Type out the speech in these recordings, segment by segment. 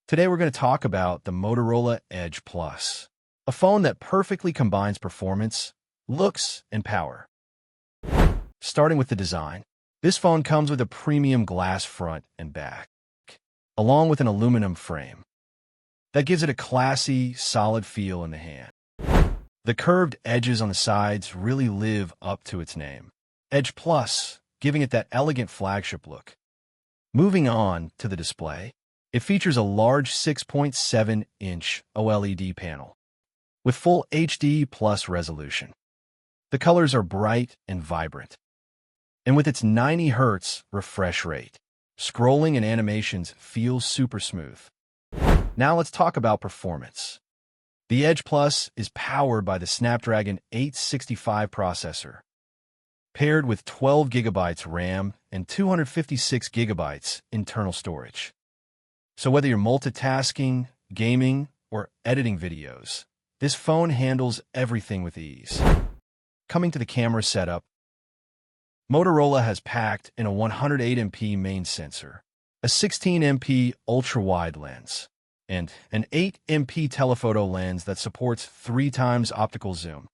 Today we're going to talk about the Motorola Edge Plus, a phone that perfectly combines performance, looks, and power. Starting with the design, this phone comes with a premium glass front and back, along with an aluminum frame. That gives it a classy, solid feel in the hand. The curved edges on the sides really live up to its name, Edge Plus, giving it that elegant flagship look. Moving on to the display, it features a large 6.7-inch OLED panel with full HD plus resolution. The colors are bright and vibrant. And with its 90 Hz refresh rate, scrolling and animations feel super smooth. Now let's talk about performance. The Edge Plus is powered by the Snapdragon 865 processor, paired with 12 GB RAM and 256 GB internal storage. So whether you're multitasking, gaming, or editing videos, this phone handles everything with ease. Coming to the camera setup, Motorola has packed in a 108MP main sensor, a 16MP ultra-wide lens, and an 8MP telephoto lens that supports 3 times optical zoom.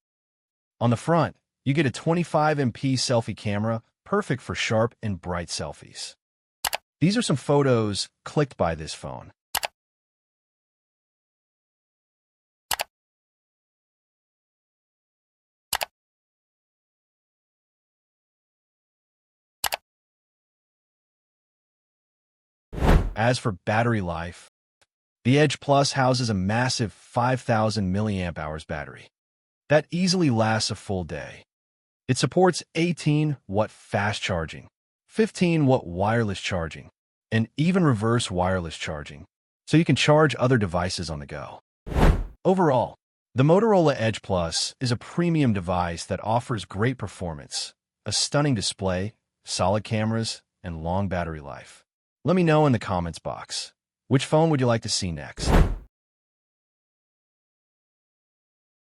On the front, you get a 25MP selfie camera, perfect for sharp and bright selfies. These are some photos clicked by this phone. As for battery life, the Edge Plus houses a massive 5,000 mAh battery that easily lasts a full day. It supports 18-watt fast charging, 15-watt wireless charging, and even reverse wireless charging, so you can charge other devices on the go. Overall, the Motorola Edge Plus is a premium device that offers great performance, a stunning display, solid cameras, and long battery life. Let me know in the comments box, which phone would you like to see next?